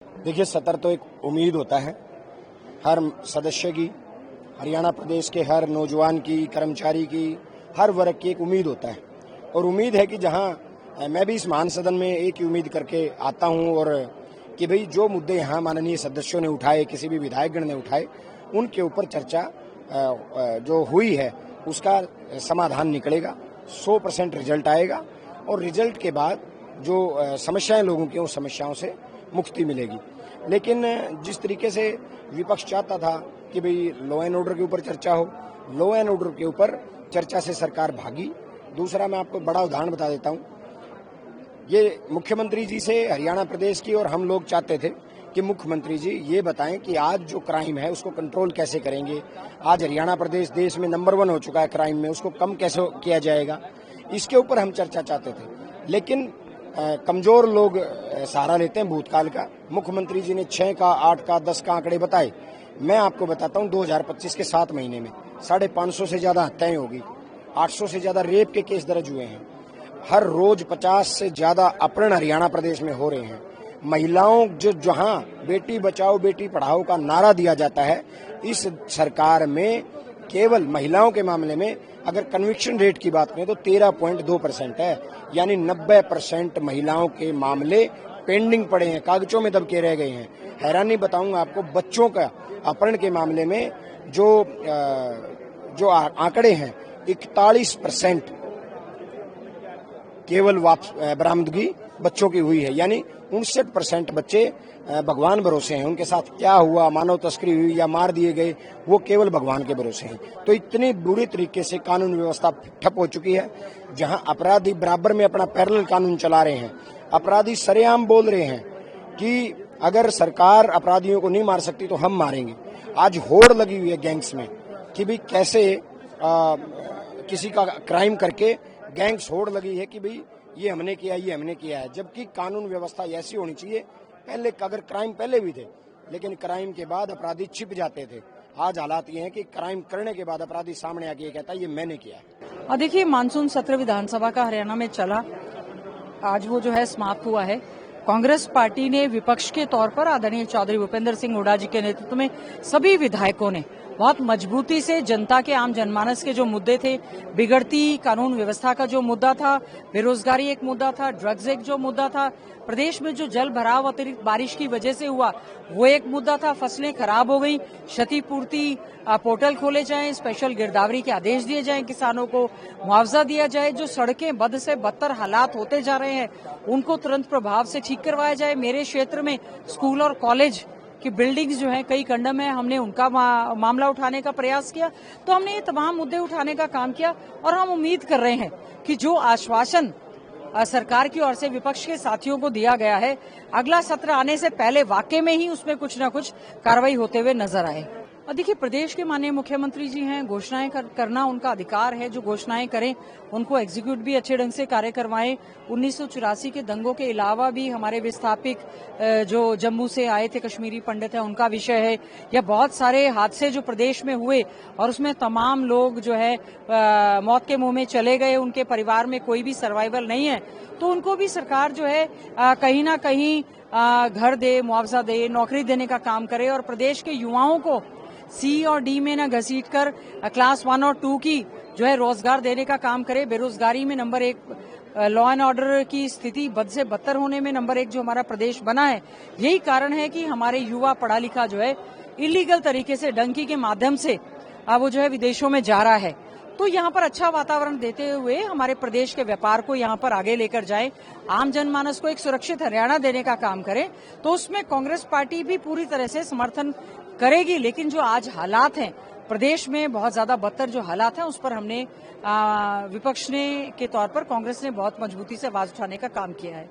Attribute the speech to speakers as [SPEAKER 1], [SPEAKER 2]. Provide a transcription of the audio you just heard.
[SPEAKER 1] देखिए, सत्र तो एक उम्मीद होता है हर सदस्य की, हरियाणा प्रदेश के हर नौजवान की, कर्मचारी की, हर वर्ग की एक उम्मीद होता है। और उम्मीद है कि जहां मैं भी इस महान सदन में एक ही उम्मीद करके आता हूं और कि भाई जो मुद्दे यहाँ माननीय सदस्यों ने उठाए, किसी भी विधायकगण ने उठाए, उनके ऊपर चर्चा जो हुई है उसका समाधान निकलेगा, 100% रिजल्ट आएगा और रिजल्ट के बाद जो समस्याएं लोगों की, उन समस्याओं से मुक्ति मिलेगी। लेकिन जिस तरीके से विपक्ष चाहता था कि भाई लॉ एंड ऑर्डर के ऊपर चर्चा हो, लॉ एंड ऑर्डर के ऊपर चर्चा से सरकार भागी। दूसरा, मैं आपको बड़ा उदाहरण बता देता हूं, ये मुख्यमंत्री जी से हरियाणा प्रदेश की और हम लोग चाहते थे कि मुख्यमंत्री जी ये बताएं कि आज जो क्राइम है उसको कंट्रोल कैसे करेंगे। आज हरियाणा प्रदेश देश में नंबर 1 हो चुका है क्राइम में, उसको कम कैसे किया जाएगा, इसके ऊपर हम चर्चा चाहते थे। लेकिन कमजोर लोग सहारा लेते हैं भूतकाल का। मुख्यमंत्री जी ने 6 का, 8 का, 10 का आंकड़े बताए। मैं आपको बताता हूं, 2025 के 7 महीने में 550 से ज्यादा हत्याएं होगी, 800 से ज्यादा रेप के केस दर्ज हुए हैं। हर रोज 50 से ज्यादा अपहरण हरियाणा प्रदेश में हो रहे हैं। महिलाओं जहां बेटी बचाओ बेटी पढ़ाओ का नारा दिया जाता है, इस सरकार में केवल महिलाओं के मामले में अगर कन्विक्शन रेट की बात करें तो 13.2% है, यानी 90% महिलाओं के मामले पेंडिंग पड़े हैं, कागजों में दबके रह गए हैं। हैरानी बताऊंगा आपको, बच्चों का अपहरण के मामले में जो आंकड़े हैं, 41% केवल बरामदगी बच्चों की हुई है, यानी 59% बच्चे भगवान भरोसे हैं। उनके साथ क्या हुआ, मानव तस्करी हुई या मार दिए गए, वो केवल भगवान के भरोसे हैं। तो इतनी बुरी तरीके से कानून व्यवस्था ठप हो चुकी है, जहां अपराधी बराबर में अपना पैरेलल कानून चला रहे हैं। अपराधी सरेआम बोल रहे हैं कि अगर सरकार अपराधियों को नहीं मार सकती तो हम मारेंगे। आज होड़ लगी हुई है गैंग्स में कि भाई कैसे किसी का क्राइम करके गैंग्स होड़ लगी है कि भाई ये हमने किया, ये हमने किया है। जबकि कानून व्यवस्था ऐसी होनी चाहिए, पहले अगर क्राइम पहले भी थे, लेकिन क्राइम के बाद अपराधी छिप जाते थे। आज हालात ये हैं कि क्राइम करने के बाद अपराधी सामने आके ये कहता है ये मैंने किया है।
[SPEAKER 2] देखिए, मानसून सत्र विधानसभा का हरियाणा में चला, आज वो जो है समाप्त हुआ है। कांग्रेस पार्टी ने विपक्ष के तौर पर आदरणीय चौधरी भूपेंद्र सिंह हुड्डा जी के नेतृत्व में सभी विधायकों ने बहुत मजबूती से जनता के, आम जनमानस के जो मुद्दे थे, बिगड़ती कानून व्यवस्था का जो मुद्दा था, बेरोजगारी एक मुद्दा था, ड्रग्स एक जो मुद्दा था, प्रदेश में जो जल भराव अतिरिक्त बारिश की वजह से हुआ वो एक मुद्दा था, फसलें खराब हो गई, क्षतिपूर्ति पोर्टल खोले जाएं, स्पेशल गिरदावरी के आदेश दिए जाएं, किसानों को मुआवजा दिया जाए, जो सड़कें बद से बदतर हालात होते जा रहे हैं उनको तुरंत प्रभाव से ठीक करवाया जाए। मेरे क्षेत्र में स्कूल और कॉलेज की बिल्डिंग्स जो हैं कई खंड है, हमने उनका मामला उठाने का प्रयास किया। तो हमने ये तमाम मुद्दे उठाने का काम किया और हम उम्मीद कर रहे हैं कि जो आश्वासन सरकार की ओर से विपक्ष के साथियों को दिया गया है, अगला सत्र आने से पहले वाकई में ही उसमें कुछ न कुछ कार्रवाई होते हुए नजर आए। और देखिए, प्रदेश के माननीय मुख्यमंत्री जी हैं, घोषणाएं करना उनका अधिकार है, जो घोषणाएं करें उनको एग्जीक्यूट भी अच्छे ढंग से कार्य करवाएं। 1984 के दंगों के अलावा भी हमारे विस्थापित जो जम्मू से आए थे कश्मीरी पंडित हैं, उनका विषय है, या बहुत सारे हादसे जो प्रदेश में हुए और उसमें तमाम लोग जो है मौत के मुंह में चले गए, उनके परिवार में कोई भी सर्वाइवल नहीं है, तो उनको भी सरकार जो है कहीं ना कहीं घर दे, मुआवजा दे, नौकरी देने का काम करे और प्रदेश के युवाओं को सी और डी में न घसीट कर क्लास 1 और 2 की जो है रोजगार देने का काम करे। बेरोजगारी में नंबर 1, लॉ एंड ऑर्डर की स्थिति बद से बदतर होने में नंबर 1 जो हमारा प्रदेश बना है, यही कारण है कि हमारे युवा पढ़ा लिखा जो है इलीगल तरीके से डंकी के माध्यम से वो जो है विदेशों में जा रहा है। तो यहाँ पर अच्छा वातावरण देते हुए हमारे प्रदेश के व्यापार को यहाँ पर आगे लेकर जाए, आम जनमानस को एक सुरक्षित हरियाणा देने का काम करे, तो उसमें कांग्रेस पार्टी भी पूरी तरह से समर्थन करेगी। लेकिन जो आज हालात हैं प्रदेश में, बहुत ज्यादा बदतर जो हालात हैं, उस पर हमने विपक्ष ने के तौर पर कांग्रेस ने बहुत मजबूती से आवाज उठाने का काम किया है।